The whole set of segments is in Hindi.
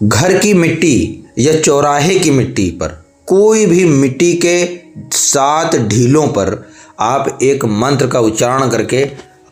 घर की मिट्टी या चौराहे की मिट्टी पर, कोई भी मिट्टी के 7 ढीलों पर आप एक मंत्र का उच्चारण करके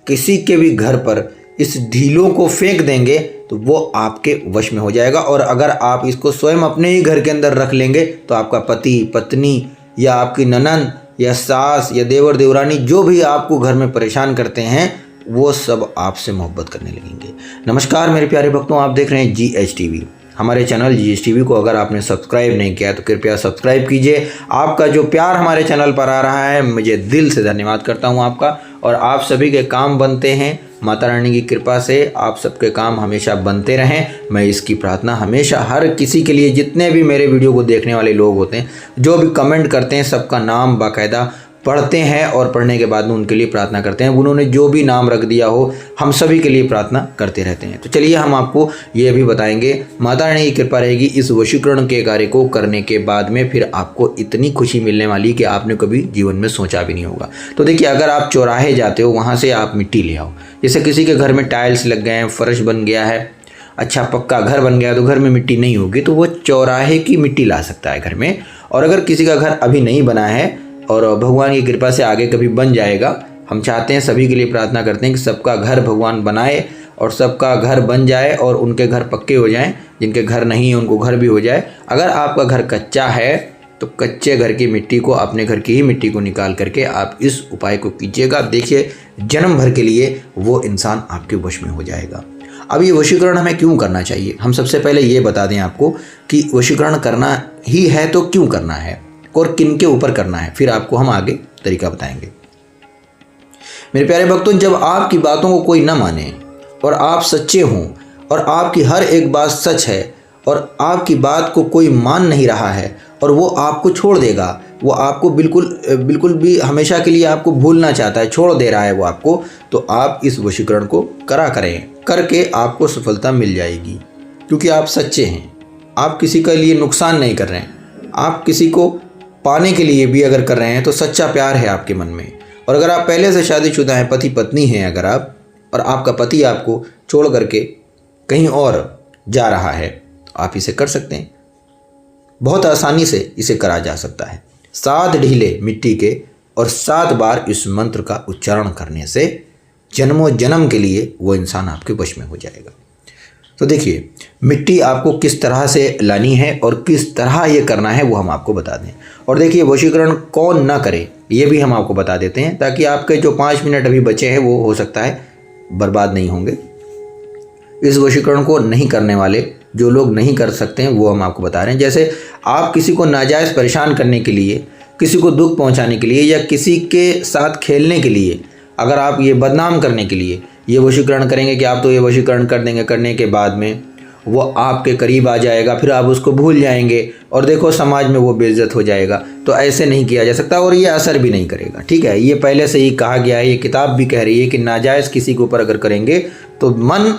किसी के भी घर पर इस ढीलों को फेंक देंगे तो वो आपके वश में हो जाएगा। और अगर आप इसको स्वयं अपने ही घर के अंदर रख लेंगे तो आपका पति, पत्नी या आपकी ननंद या सास या देवर देवरानी जो भी आपको घर में परेशान करते हैं वो सब आपसे मोहब्बत करने लगेंगे। नमस्कार मेरे प्यारे भक्तों, आप देख रहे हैं GHTV। हमारे चैनल GHTV को अगर आपने सब्सक्राइब नहीं किया तो कृपया सब्सक्राइब कीजिए। आपका जो प्यार हमारे चैनल पर आ रहा है, मुझे दिल से धन्यवाद करता हूं आपका। और आप सभी के काम बनते हैं, माता रानी की कृपा से आप सबके काम हमेशा बनते रहें। मैं इसकी प्रार्थना हमेशा हर किसी के लिए, जितने भी मेरे वीडियो को देखने वाले लोग होते हैं, जो भी कमेंट करते हैं, सबका नाम बाकायदा पढ़ते हैं और पढ़ने के बाद में उनके लिए प्रार्थना करते हैं। उन्होंने जो भी नाम रख दिया हो, हम सभी के लिए प्रार्थना करते रहते हैं। तो चलिए हम आपको ये भी बताएंगे, माता रानी की कृपा रहेगी इस वशीकरण के कार्य को करने के बाद में फिर आपको इतनी खुशी मिलने वाली कि आपने कभी जीवन में सोचा भी नहीं होगा। तो देखिए, अगर आप चौराहे जाते हो, वहाँ से आप मिट्टी ले आओ। जैसे किसी के घर में टाइल्स लग गए हैं, फर्श बन गया है, अच्छा पक्का घर बन गया, तो घर में मिट्टी नहीं होगी तो वो चौराहे की मिट्टी ला सकता है घर में। और अगर किसी का घर अभी नहीं बना है और भगवान की कृपा से आगे कभी बन जाएगा, हम चाहते हैं, सभी के लिए प्रार्थना करते हैं कि सबका घर भगवान बनाए और सबका घर बन जाए और उनके घर पक्के हो जाएं। जिनके घर नहीं है उनको घर भी हो जाए। अगर आपका घर कच्चा है तो कच्चे घर की मिट्टी को, अपने घर की ही मिट्टी को निकाल करके आप इस उपाय को कीजिएगा। देखिए, जन्म भर के लिए वो इंसान आपके वश में हो जाएगा। अब ये वशीकरण हमें क्यों करना चाहिए, हम सबसे पहले ये बता दें आपको कि वशीकरण करना ही है तो क्यों करना है और किन के ऊपर करना है, फिर आपको हम आगे तरीका बताएंगे। मेरे प्यारे भक्तों, जब आपकी बातों को कोई न माने और आप सच्चे हों और आपकी हर एक बात सच है और आपकी बात को कोई मान नहीं रहा है और वो आपको छोड़ देगा, वो आपको बिल्कुल भी हमेशा के लिए आपको भूलना चाहता है, छोड़ दे रहा है वो आपको, तो आप इस वशीकरण को करें, करके आपको सफलता मिल जाएगी। क्योंकि आप सच्चे हैं, आप किसी के लिए नुकसान नहीं कर रहे हैं, आप किसी को पाने के लिए भी अगर कर रहे हैं तो सच्चा प्यार है आपके मन में। और अगर आप पहले से शादीशुदा हैं, पति पत्नी हैं अगर आप, और आपका पति आपको छोड़ करके कहीं और जा रहा है, तो आप इसे कर सकते हैं। बहुत आसानी से इसे करा जा सकता है। 7 ढीले मिट्टी के और 7 बार इस मंत्र का उच्चारण करने से जन्मों जन्म के लिए वो इंसान आपके वश में हो जाएगा। तो देखिए, मिट्टी आपको किस तरह से लानी है और किस तरह ये करना है वो हम आपको बता दें। और देखिए, वशीकरण कौन ना करे ये भी हम आपको बता देते हैं, ताकि आपके जो 5 मिनट अभी बचे हैं वो हो सकता है बर्बाद नहीं होंगे। इस वशीकरण को नहीं करने वाले जो लोग नहीं कर सकते हैं वो हम आपको बता रहे हैं। जैसे आप किसी को नाजायज़ परेशान करने के लिए, किसी को दुख पहुँचाने के लिए या किसी के साथ खेलने के लिए, अगर आप ये बदनाम करने के लिए ये वशीकरण करेंगे कि आप तो ये वशीकरण कर देंगे, करने के बाद में वो आपके करीब आ जाएगा, फिर आप उसको भूल जाएंगे और देखो समाज में वो बेइज्जत हो जाएगा, तो ऐसे नहीं किया जा सकता और ये असर भी नहीं करेगा। ठीक है, ये पहले से ही कहा गया है, ये किताब भी कह रही है कि नाजायज़ किसी के ऊपर अगर करेंगे तो मन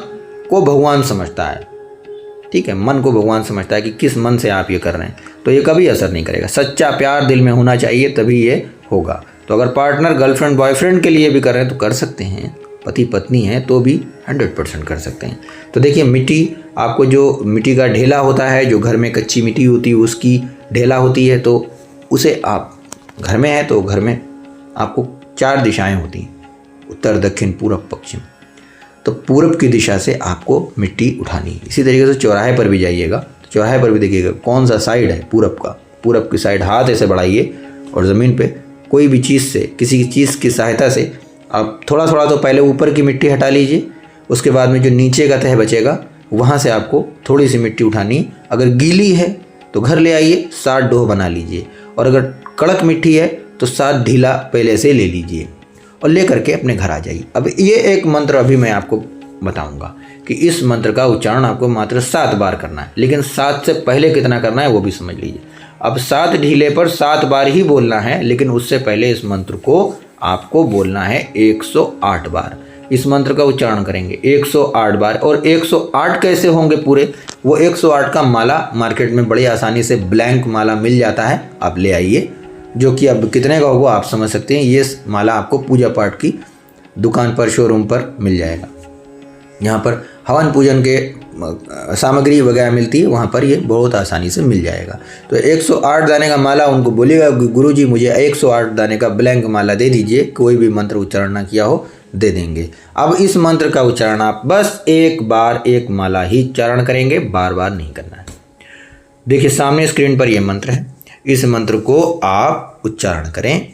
को भगवान समझता है। ठीक है, मन को भगवान समझता है कि किस मन से आप ये कर रहे हैं, तो ये कभी असर नहीं करेगा। सच्चा प्यार दिल में होना चाहिए तभी ये होगा। तो अगर पार्टनर, गर्लफ्रेंड, बॉयफ्रेंड के लिए भी कर रहे हैं तो कर सकते हैं, पति पत्नी है तो भी 100% कर सकते हैं। तो देखिए, मिट्टी आपको, जो मिट्टी का ढेला होता है, जो घर में कच्ची मिट्टी होती है उसकी ढेला होती है, तो उसे आप घर में है तो घर में आपको 4 दिशाएं होती हैं, उत्तर, दक्षिण, पूरब, पश्चिम। तो पूरब की दिशा से आपको मिट्टी उठानी है। इसी तरीके से चौराहे पर भी जाइएगा तो चौराहे पर भी देखिएगा कौन सा साइड है पूरब का, पूरब की साइड हाथ ऐसे बढ़ाइए और ज़मीन पे कोई भी चीज़ से, किसी चीज़ की सहायता से आप थोड़ा थोड़ा तो पहले ऊपर की मिट्टी हटा लीजिए, उसके बाद में जो नीचे का तह बचेगा वहाँ से आपको थोड़ी सी मिट्टी उठानी। अगर गीली है तो घर ले आइए, 7 डोह बना लीजिए, और अगर कड़क मिट्टी है तो 7 ढीला पहले से ले लीजिए और ले करके अपने घर आ जाइए। अब ये एक मंत्र अभी मैं आपको बताऊंगा कि इस मंत्र का उच्चारण आपको मात्र 7 बार करना है, लेकिन 7 से पहले कितना करना है वो भी समझ लीजिए। अब 7 ढीले पर 7 बार ही बोलना है, लेकिन उससे पहले इस मंत्र को आपको बोलना है 108 बार। इस मंत्र का उच्चारण करेंगे 108 बार। और 108 कैसे होंगे पूरे, वो 108 का माला मार्केट में बड़ी आसानी से ब्लैंक माला मिल जाता है, आप ले आइए, जो कि अब कितने का होगा आप समझ सकते हैं। ये माला आपको पूजा पाठ की दुकान पर, शोरूम पर मिल जाएगा। यहाँ पर हवन पूजन के सामग्री वगैरह मिलती है वहाँ पर ये बहुत आसानी से मिल जाएगा। तो 108 दाने का माला उनको बोलिएगा गुरुजी मुझे 108 दाने का ब्लैंक माला दे दीजिए, कोई भी मंत्र उच्चारण ना किया हो दे देंगे। अब इस मंत्र का उच्चारण आप बस एक बार एक माला ही उच्चारण करेंगे, बार बार नहीं करना है। देखिए सामने स्क्रीन पर यह मंत्र है, इस मंत्र को आप उच्चारण करें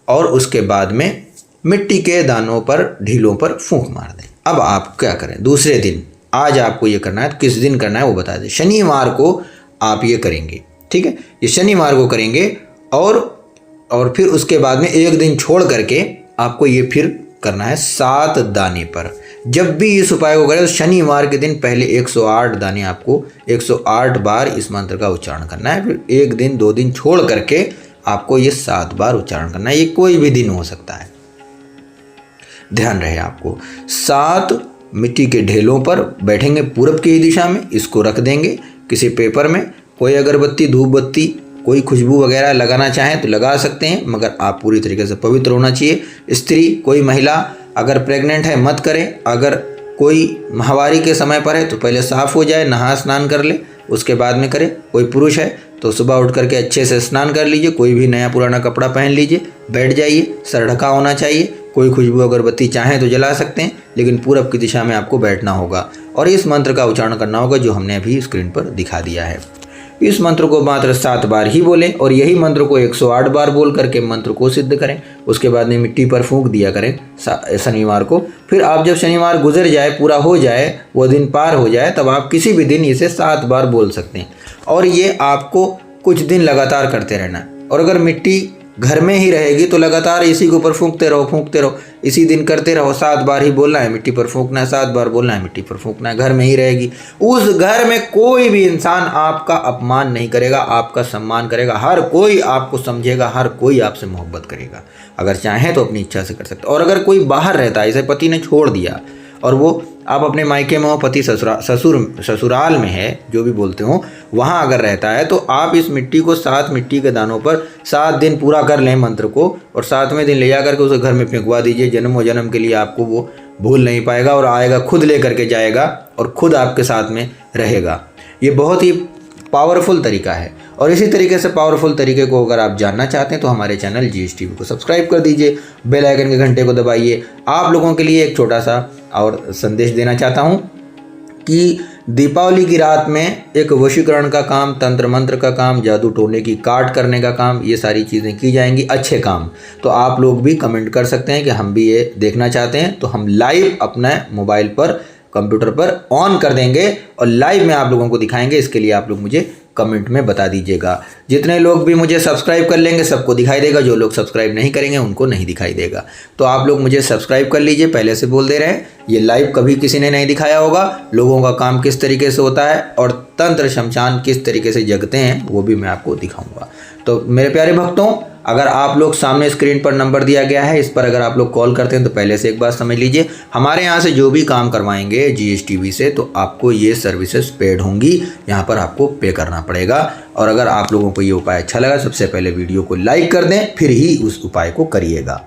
और उसके बाद में मिट्टी के दानों पर ढीलों पर फूंक मार दें। अब आप क्या करें, दूसरे दिन, आज आपको ये करना है तो किस दिन करना है वो बता दें। शनिवार को आप ये करेंगे, ठीक है, ये शनिवार को करेंगे और फिर उसके बाद में एक दिन छोड़ करके आपको ये फिर करना है 7 दाने पर। जब भी इस उपाय को करें तो शनिवार के दिन पहले 108 दाने आपको 108 बार इस मंत्र का उच्चारण करना है, फिर एक दिन 2 दिन छोड़ करके आपको ये 7 बार उच्चारण करना है। ये कोई भी दिन हो सकता है, ध्यान रहे आपको। 7 मिट्टी के ढेलों पर बैठेंगे पूरब की दिशा में, इसको रख देंगे किसी पेपर में। कोई अगरबत्ती धूप बत्ती कोई खुशबू वगैरह लगाना चाहें तो लगा सकते हैं, मगर आप पूरी तरीके से पवित्र होना चाहिए। स्त्री कोई महिला अगर प्रेग्नेंट है मत करें, अगर कोई माहवारी के समय पर है तो पहले साफ़ हो जाए, नहा स्नान कर ले, उसके बाद में करें। कोई पुरुष है तो सुबह उठ करके अच्छे से स्नान कर लीजिए, कोई भी नया पुराना कपड़ा पहन लीजिए, बैठ जाइए, सर ढका होना चाहिए। कोई खुशबू अगरबत्ती चाहें तो जला सकते हैं, लेकिन पूरब की दिशा में आपको बैठना होगा और इस मंत्र का उच्चारण करना होगा जो हमने अभी स्क्रीन पर दिखा दिया है। इस मंत्र को मात्र 7 बार ही बोलें और यही मंत्र को 108 बार बोल करके मंत्र को सिद्ध करें। उसके बाद में मिट्टी पर फूंक दिया करें शनिवार को। फिर आप जब शनिवार गुजर जाए, पूरा हो जाए, वो दिन पार हो जाए, तब आप किसी भी दिन इसे 7 बार बोल सकते हैं और ये आपको कुछ दिन लगातार करते रहना है। और अगर मिट्टी घर में ही रहेगी तो लगातार इसी के ऊपर फूंकते रहो, इसी दिन करते रहो। 7 बार ही बोलना है, मिट्टी पर फूंकना है, 7 बार बोलना है, मिट्टी पर फूंकना है। घर में ही रहेगी, उस घर में कोई भी इंसान आपका अपमान नहीं करेगा, आपका सम्मान करेगा। हर कोई आपको समझेगा, हर कोई आपसे मोहब्बत करेगा। अगर चाहें तो अपनी इच्छा से कर सकते। और अगर कोई बाहर रहता है, जैसे पति ने छोड़ दिया और वो आप अपने मायके में हो, पति ससुराल में है, जो भी बोलते हो, वहाँ अगर रहता है तो आप इस मिट्टी को 7 मिट्टी के दानों पर 7 दिन पूरा कर लें मंत्र को और 7वें दिन ले जा करके उसे घर में फेंकवा दीजिए। जन्मों जन्म के लिए आपको वो भूल नहीं पाएगा और आएगा, खुद ले करके जाएगा और खुद आपके साथ में रहेगा। ये बहुत ही पावरफुल तरीका है और इसी तरीके से पावरफुल तरीके को अगर आप जानना चाहते हैं तो हमारे चैनल GSTV को सब्सक्राइब कर दीजिए, बेल आइकन के घंटे को दबाइए। आप लोगों के लिए एक छोटा सा और संदेश देना चाहता हूं कि दीपावली की रात में एक वशीकरण का काम, तंत्र मंत्र का काम, जादू टोने की काट करने का काम, ये सारी चीज़ें की जाएंगी, अच्छे काम। तो आप लोग भी कमेंट कर सकते हैं कि हम भी ये देखना चाहते हैं, तो हम लाइव अपने मोबाइल पर, कंप्यूटर पर ऑन कर देंगे और लाइव में आप लोगों को दिखाएंगे। इसके लिए आप लोग मुझे कमेंट में बता दीजिएगा। जितने लोग भी मुझे सब्सक्राइब कर लेंगे सबको दिखाई देगा, जो लोग सब्सक्राइब नहीं करेंगे उनको नहीं दिखाई देगा। तो आप लोग मुझे सब्सक्राइब कर लीजिए, पहले से बोल दे रहे हैं, ये लाइव कभी किसी ने नहीं दिखाया होगा। लोगों का काम किस तरीके से होता है और तंत्र शमशान किस तरीके से जगते हैं वो भी मैं आपको दिखाऊंगा। तो मेरे प्यारे भक्तों, अगर आप लोग सामने स्क्रीन पर नंबर दिया गया है, इस पर अगर आप लोग कॉल करते हैं तो पहले से एक बात समझ लीजिए, हमारे यहाँ से जो भी काम करवाएंगे GSTV से तो आपको ये सर्विसेज पेड होंगी, यहाँ पर आपको पे करना पड़ेगा। और अगर आप लोगों को ये उपाय अच्छा लगा, सबसे पहले वीडियो को लाइक कर दें, फिर ही उस उपाय को करिएगा।